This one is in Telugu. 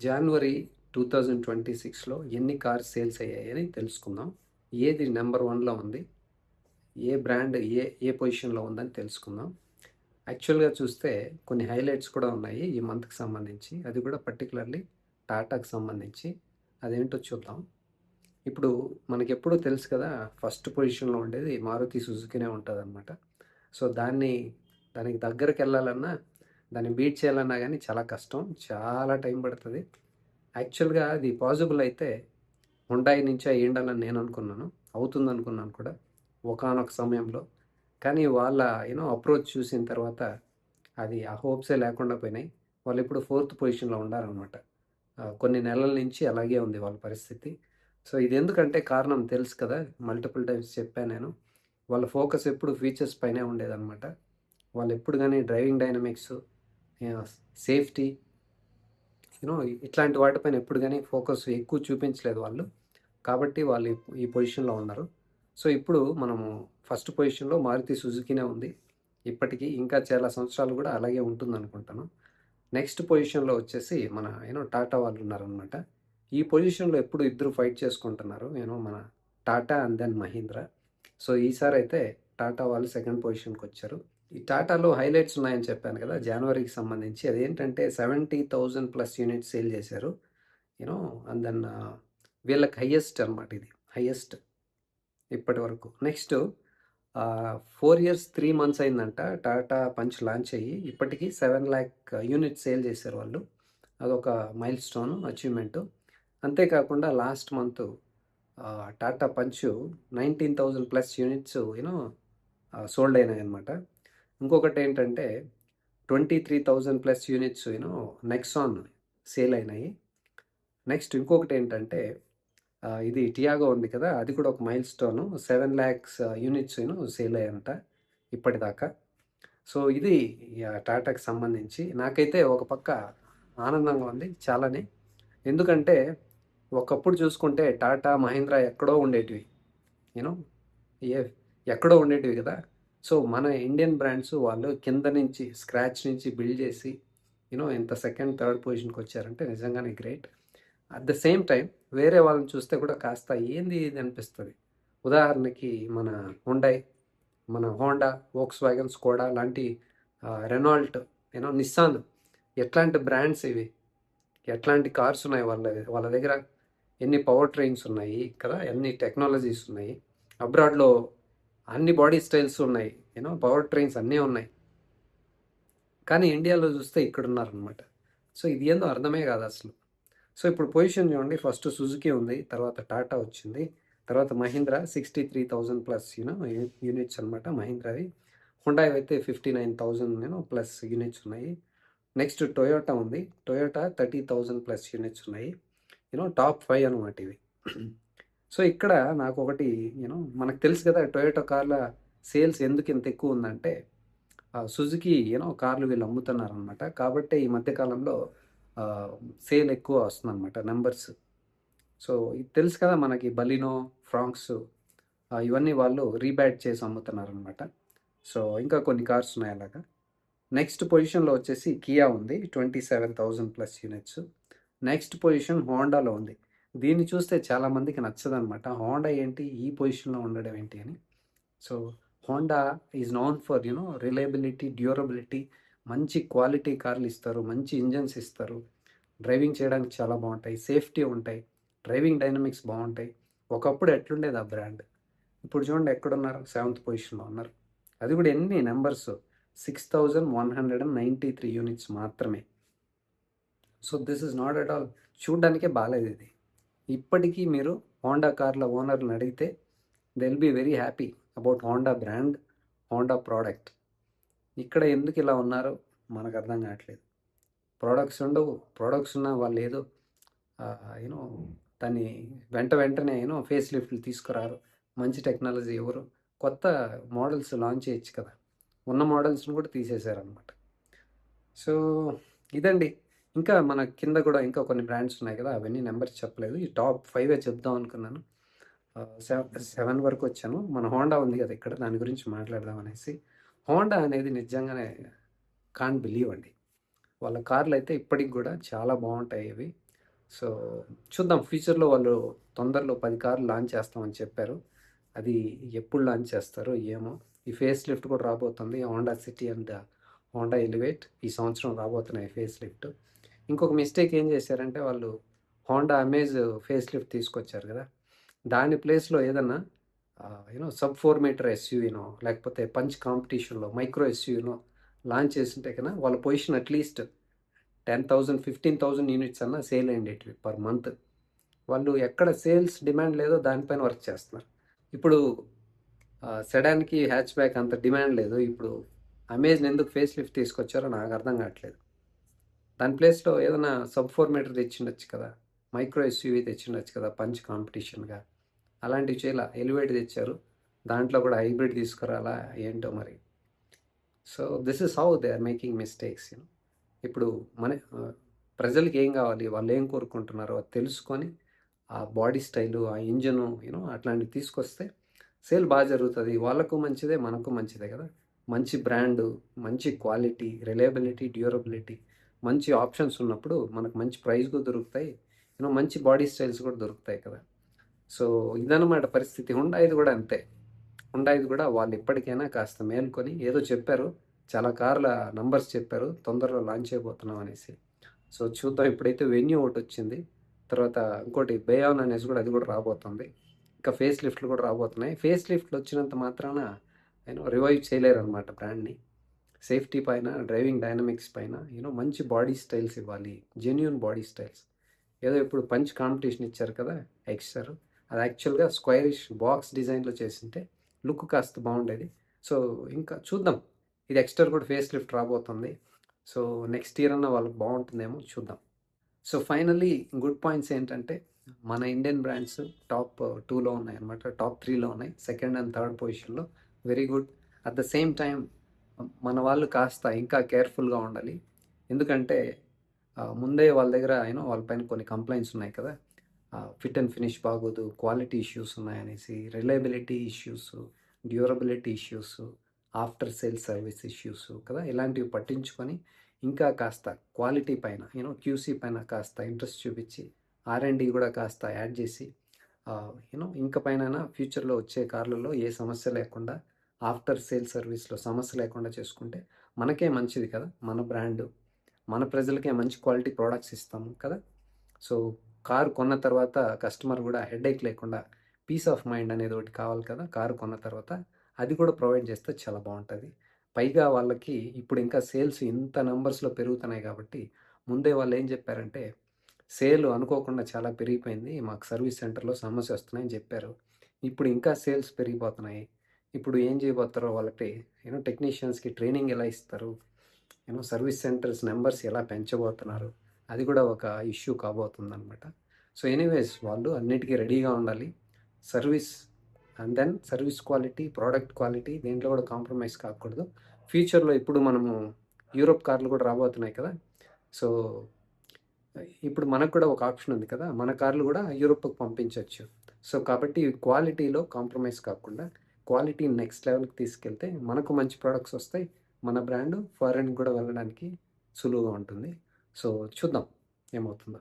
జనవరి 2026లో ఎన్ని కార్స్ సేల్స్ అయ్యాయని తెలుసుకుందాం. ఏది నెంబర్ 1లో ఉంది, ఏ బ్రాండ్ ఏ పొజిషన్లో ఉందని తెలుసుకుందాం. యాక్చువల్గా చూస్తే కొన్ని హైలైట్స్ కూడా ఉన్నాయి ఈ మంత్కి సంబంధించి, అది కూడా పర్టికులర్లీ టాటాకి సంబంధించి. అదేంటో చూద్దాం. ఇప్పుడు మనకెప్పుడు తెలుసు కదా, ఫస్ట్ పొజిషన్లో ఉండేది మారుతి సుజుకినే ఉంటుంది అనమాట. సో దానికి దగ్గరికి వెళ్ళాలన్నా, దాన్ని బీట్ చేయాలన్నా కానీ చాలా కష్టం, చాలా టైం పడుతుంది. యాక్చువల్గా అది పాసిబుల్ అయితే హుండాయ్ నుంచే అయ్యిండాలని నేను అనుకున్నాను, అవుతుంది అనుకున్నాను కూడా ఒకానొక సమయంలో. కానీ వాళ్ళ అప్రోచ్ చూసిన తర్వాత అది ఆ హోప్సే లేకుండా పోయినాయి. వాళ్ళు ఇప్పుడు 4th పొజిషన్లో ఉండారనమాట. కొన్ని నెలల నుంచి అలాగే ఉంది వాళ్ళ పరిస్థితి. సో ఇది ఎందుకంటే కారణం తెలుసు కదా, మల్టిపుల్ టైమ్స్ చెప్పాను నేను. వాళ్ళ ఫోకస్ ఎప్పుడు ఫీచర్స్ పైనే ఉండేదన్నమాట. వాళ్ళు ఎప్పుడు కానీ డ్రైవింగ్ డైనమిక్స్, సేఫ్టీ, ఇట్లాంటి వాటిపైన ఎప్పుడు కానీ ఫోకస్ ఎక్కువ చూపించలేదు వాళ్ళు. కాబట్టి వాళ్ళు ఈ పొజిషన్లో ఉన్నారు. సో ఇప్పుడు మనము ఫస్ట్ పొజిషన్లో మారుతి సుజుకినే ఉంది ఇప్పటికీ, ఇంకా చాలా సంవత్సరాలు కూడా అలాగే ఉంటుంది అనుకుంటాను. నెక్స్ట్ పొజిషన్లో వచ్చేసి మన టాటా వాళ్ళు ఉన్నారనమాట. ఈ పొజిషన్లో ఎప్పుడు ఇద్దరు ఫైట్ చేసుకుంటున్నారు, మన Tata and then Mahindra. So ఈసారి అయితే టాటా వాళ్ళు సెకండ్ పొజిషన్కి వచ్చారు. ఈ టాటాలో హైలైట్స్ ఉన్నాయని చెప్పాను కదా జనవరికి సంబంధించి. అదేంటంటే 70,000+ యూనిట్స్ సేల్ చేశారు. అండ్ దెన్ వీళ్ళకి హయ్యెస్ట్ అనమాట, ఇది హయ్యెస్ట్ ఇప్పటి వరకు. నెక్స్ట్ 4 years 3 months అయిందంట టాటా పంచ్ లాంచ్ అయ్యి. ఇప్పటికీ 7 lakh యూనిట్స్ సేల్ చేశారు వాళ్ళు. అదొక మైల్ స్టోన్ అచీవ్మెంటు. అంతేకాకుండా last month Tata Punch 19,000+ units sold అయినాయి అనమాట. ఇంకొకటి ఏంటంటే 23,000+ యూనిట్స్ నెక్సాన్ సేల్ అయినాయి. నెక్స్ట్ ఇంకొకటి ఏంటంటే ఇది టియాగో ఉంది కదా, అది కూడా ఒక milestone. 7 lakhs units sale అయ్యాయంట ఇప్పటిదాకా. సో ఇది టాటాకి సంబంధించి. నాకైతే ఒక పక్క ఆనందంగా ఉంది చాలానే. ఎందుకంటే ఒకప్పుడు చూసుకుంటే టాటా మహీంద్రా ఎక్కడో ఉండేటివి, ఏ ఎక్కడో ఉండేటివి కదా. సో మన ఇండియన్ బ్రాండ్స్ వాళ్ళు కింద నుంచి స్క్రాచ్ నుంచి బిల్డ్ చేసి ఇంత సెకండ్ థర్డ్ పొజిషన్కి వచ్చారంటే నిజంగానే great. At the same time వేరే వాళ్ళని చూస్తే కూడా కాస్త ఏంది ఇది అనిపిస్తుంది. ఉదాహరణకి మన హుండాయ్, మన హోండా, వోక్స్ వ్యాగన్, స్కోడా లాంటి, రెనాల్ట్, నిస్సాన్, ఎట్లాంటి బ్రాండ్స్ ఇవి, ఎట్లాంటి కార్స్ ఉన్నాయి వాళ్ళ దగ్గర, ఎన్ని పవర్ ట్రైన్స్ ఉన్నాయి కదా, ఎన్ని టెక్నాలజీస్ ఉన్నాయి. అబ్రాడ్లో అన్ని బాడీ స్టైల్స్ ఉన్నాయి, పవర్ ట్రైన్స్ అన్నీ ఉన్నాయి. కానీ ఇండియాలో చూస్తే ఇక్కడ ఉన్నారనమాట. సో ఇది ఏందో అర్థమే కాదు అసలు. సో ఇప్పుడు పొజిషన్ చూడండి, ఫస్ట్ సుజుకి ఉంది, తర్వాత టాటా వచ్చింది, తర్వాత మహీంద్రా 63,000+ యూనిట్స్ అనమాట మహీంద్రావి. హుండాయ్ అయితే 59,000 యూనిట్స్ ఉన్నాయి. నెక్స్ట్ టొయోటా ఉంది, టొయోటా 30,000+ యూనిట్స్ ఉన్నాయి. టాప్ 5 అనమాట ఇవి. సో ఇక్కడ నాకు ఒకటి, మనకు తెలుసు కదా టొయోటా కార్ల సేల్స్ ఎందుకు ఇంత ఎక్కువ ఉందంటే, సుజుకి కార్లు వీళ్ళు అమ్ముతున్నారనమాట. కాబట్టి ఈ మధ్యకాలంలో సేల్ ఎక్కువ వస్తుందన్నమాట నెంబర్స్. సో ఇది తెలుసు కదా మనకి, బలినో, ఫ్రాంక్స్, ఇవన్నీ వాళ్ళు రీబ్యాట్ చేసి అమ్ముతున్నారనమాట. సో ఇంకా కొన్ని కార్స్ ఉన్నాయి అలాగా. నెక్స్ట్ పొజిషన్లో వచ్చేసి కియా ఉంది, 27,000+ యూనిట్స్. నెక్స్ట్ పొజిషన్ హోండాలో ఉంది. దీన్ని చూస్తే చాలామందికి నచ్చదనమాట, హోండా ఏంటి ఈ పొజిషన్లో ఉండడం ఏంటి అని. So Honda is known for reliability, durability, మంచి క్వాలిటీ కార్లు ఇస్తారు, మంచి ఇంజన్స్ ఇస్తారు, డ్రైవింగ్ చేయడానికి చాలా బాగుంటాయి, సేఫ్టీ ఉంటాయి, డ్రైవింగ్ డైనమిక్స్ బాగుంటాయి. ఒకప్పుడు ఎట్లుండేది ఆ బ్రాండ్, ఇప్పుడు చూడండి ఎక్కడున్నారు, 7th పొజిషన్లో ఉన్నారు. అది కూడా ఎన్ని నెంబర్స్, 6,193 యూనిట్స్ మాత్రమే. So this is not at all, చూడ్డానికే బాగాలేదు ఇది. ఇప్పటికీ మీరు హోండా కార్ల ఓనర్ని అడిగితే they will be very happy about Honda brand, Honda product. ఇక్కడ ఎందుకు ఇలా ఉన్నారో మనకు అర్థం కావట్లేదు. ప్రోడక్ట్స్ ఉండవు, ప్రోడక్ట్స్ ఉన్న వాళ్ళు ఏదో దాన్ని వెంటనే ఫేస్ లిఫ్ట్లు తీసుకురారు, మంచి టెక్నాలజీ ఎవరు, కొత్త మోడల్స్ లాంచ్ చేయొచ్చు కదా, ఉన్న మోడల్స్ని కూడా తీసేశారనమాట. సో ఇదండి. ఇంకా మన కింద కూడా ఇంకా కొన్ని బ్రాండ్స్ ఉన్నాయి కదా, అవన్నీ నెంబర్స్ చెప్పలేదు, ఈ టాప్ 5 చెప్దాం అనుకున్నాను. 7 వరకు వచ్చాను. మన హోండా ఉంది కదా ఇక్కడ, దాని గురించి మాట్లాడదాం అనేసి. హోండా అనేది నిజంగానే కాంట్ బిలీవ్ అండి. వాళ్ళ కార్లు అయితే ఇప్పటికి కూడా చాలా బాగుంటాయి ఇవి. సో చూద్దాం ఫ్యూచర్‌లో వాళ్ళు తొందరలో 10 కార్లు లాంచ్ చేస్తామని చెప్పారు. అది ఎప్పుడు లాంచ్ చేస్తారో ఏమో! ఈ ఫేస్ లిఫ్ట్ కూడా రాబోతుంది. Honda city and Honda elevate ఈ సంవత్సరం రాబోతున్నాయి ఫేస్ లిఫ్ట్. ఇంకొక మిస్టేక్ ఏం చేశారంటే వాళ్ళు హోండా అమేజ్ ఫేస్ లిఫ్ట్ తీసుకొచ్చారు కదా! దాని ప్లేస్‌లో ఏదన్నా సబ్ 4 మీటర్ ఎస్యూవీనో లేకపోతే పంచ్ కాంపిటీషన్‌లో మైక్రో ఎస్యూవీనో లాంచ్ చేసుంటే వాళ్ళ పొజిషన్ అట్‌లీస్ట్ 10,000, 15,000 యూనిట్స్ అన్నా సేల్ అయ్యుండేటివి పర్ మంత్. వాళ్ళు ఎక్కడ సేల్స్ డిమాండ్ లేదో దానిపైన వర్క్ చేస్తున్నారు. ఇప్పుడు సెడాన్‌కి హ్యాచ్ బ్యాక్ అంత డిమాండ్ లేదు. ఇప్పుడు అమేజ్‌ని ఎందుకు ఫేస్ లిఫ్ట్ తీసుకొచ్చారో నాకు అర్థం కావట్లేదు. దాని ప్లేస్‌లో ఏదైనా సబ్ 4 మీటర్ తెచ్చుండొచ్చు కదా! మైక్రో ఎస్యూవీ తెచ్చుండొచ్చు కదా! పంచ్ కాంపిటీషన్‌గా. అలాంటివి చేయలా. ఎలివేట్ తెచ్చారు. దాంట్లో కూడా హైబ్రిడ్ తీసుకురాలా ఏంటో మరి. So this is how they are making mistakes. ఇప్పుడు మన ప్రజలకి ఏం కావాలి, వాళ్ళు ఏం కోరుకుంటున్నారో అది తెలుసుకొని ఆ బాడీ స్టైలు, ఆ ఇంజను అట్లాంటివి తీసుకొస్తే సేల్ బాగా జరుగుతుంది. వాళ్ళకు మంచిదే, మనకు మంచిదే కదా! మంచి బ్రాండు, మంచి క్వాలిటీ, రిలయబిలిటీ, డ్యూరబిలిటీ మంచి ఆప్షన్స్ ఉన్నప్పుడు మనకు మంచి ప్రైస్ కూడా దొరుకుతాయి. మంచి బాడీ స్టైల్స్ కూడా దొరుకుతాయి కదా! సో ఇదన్నమాట పరిస్థితి. హుండాయిది కూడా అంతే. హుండాయిది కూడా వాళ్ళు ఇప్పటికైనా కాస్త మేల్కొని ఏదో చెప్పారు. చాలా కార్ల నంబర్స్ చెప్పారు. తొందరలో లాంచ్ చేయబోతున్నాం అనేసి. సో చూద్దాం. ఇప్పుడైతే వెన్యూ ఒకటొచ్చింది. తర్వాత ఇంకోటి బేయాన్ అనేసి కూడా అది కూడా రాబోతుంది. ఇంకా ఫేస్ లిఫ్ట్‌లు కూడా రాబోతున్నాయి. ఫేస్ లిఫ్ట్‌లు వచ్చినంత మాత్రాన రివైవ్ చేయలేరనమాట బ్రాండ్‌ని. సేఫ్టీ పైన, డ్రైవింగ్ డైనమిక్స్ పైన మంచి బాడీ స్టైల్స్ ఇవ్వాలి. Genuine body styles. ఏదో ఇప్పుడు పంచ్ కాంపిటీషన్ ఇచ్చారు కదా! ఎక్స్టర్ అది యాక్చువల్‌గా స్క్వైరిష్ బాక్స్ డిజైన్‌లో చేసుంటే లుక్ కాస్త బాగుండేది. సో ఇంకా చూద్దాం. ఇది ఎక్స్టర్ కూడా ఫేస్ లిఫ్ట్ రాబోతుంది. సో నెక్స్ట్ ఇయర్ అన్నా వాళ్ళకి బాగుంటుందేమో చూద్దాం. సో ఫైనల్లీ గుడ్ పాయింట్స్ ఏంటంటే మన ఇండియన్ బ్రాండ్స్ టాప్ 2లో ఉన్నాయన్నమాట. టాప్ 3లో ఉన్నాయి. సెకండ్ అండ్ థర్డ్ పొజిషన్‌లో. Very good. At the same time మన వాళ్ళు కాస్త ఇంకా కేర్‌ఫుల్‌గా ఉండాలి. ఎందుకంటే ముందే వాళ్ళ దగ్గర వాళ్ళ పైన కొన్ని కంప్లెయింట్స్ ఉన్నాయి కదా! ఫిట్ అండ్ ఫినిష్ బాగోదు, క్వాలిటీ ఇష్యూస్ ఉన్నాయనేసి, reliability issues, durability issues, after sale service issues కదా! ఇలాంటివి పట్టించుకొని ఇంకా కాస్త క్వాలిటీ పైన క్యూసీ పైన కాస్త ఇంట్రెస్ట్ చూపించి ఆర్&డి కూడా కాస్త యాడ్ చేసి ఇంక పైన ఫ్యూచర్లో వచ్చే కార్లలో ఏ సమస్య లేకుండా ఆఫ్టర్ సేల్ సర్వీస్లో సమస్య లేకుండా చేసుకుంటే మనకే మంచిది కదా! మన బ్రాండు మన ప్రజలకే మంచి క్వాలిటీ ప్రోడక్ట్స్ ఇస్తాము కదా! సో కారు కొన్న తర్వాత కస్టమర్ కూడా హెడేక్ లేకుండా పీస్ ఆఫ్ మైండ్ అనేది ఒకటి కావాలి కదా! కారు కొన్న తర్వాత అది కూడా ప్రొవైడ్ చేస్తే చాలా బాగుంటుంది. పైగా వాళ్ళకి ఇప్పుడు ఇంకా సేల్స్ ఇంత నంబర్స్‌లో పెరుగుతున్నాయి కాబట్టి ముందే వాళ్ళు ఏం చెప్పారంటే సేల్ అనుకోకుండా చాలా పెరిగిపోయింది. మాకు సర్వీస్ సెంటర్‌లో సమస్య వస్తున్నాయని చెప్పారు. ఇప్పుడు ఇంకా సేల్స్ పెరిగిపోతున్నాయి. ఇప్పుడు ఏం చేయబోతారో వాళ్ళకి టెక్నీషియన్స్‌కి ట్రైనింగ్ ఎలా ఇస్తారు? సర్వీస్ సెంటర్స్ నెంబర్స్ ఎలా పెంచబోతున్నారు? అది కూడా ఒక ఇష్యూ కాబోతుందనమాట. సో ఎనీవేస్ వాళ్ళు అన్నిటికీ రెడీగా ఉండాలి. Service and then service quality, product quality దేంట్లో కూడా కాంప్రమైజ్ కాకూడదు. ఫ్యూచర్‌లో ఇప్పుడు మనము యూరోప్ కార్లు కూడా రాబోతున్నాయి కదా! సో ఇప్పుడు మనకు కూడా ఒక ఆప్షన్ ఉంది కదా! మన కార్లు కూడా యూరోప్‌కి పంపించొచ్చు. సో కాబట్టి క్వాలిటీలో కాంప్రమైజ్ కాకుండా క్వాలిటీ నెక్స్ట్ లెవెల్‌కి తీసుకెళ్తే మనకు మంచి ప్రొడక్ట్స్ వస్తాయి. మన బ్రాండ్ ఫారెన్‌కి కూడా వెళ్ళడానికి సులువుగా ఉంటుంది. సో చూద్దాం ఏమవుతుందో.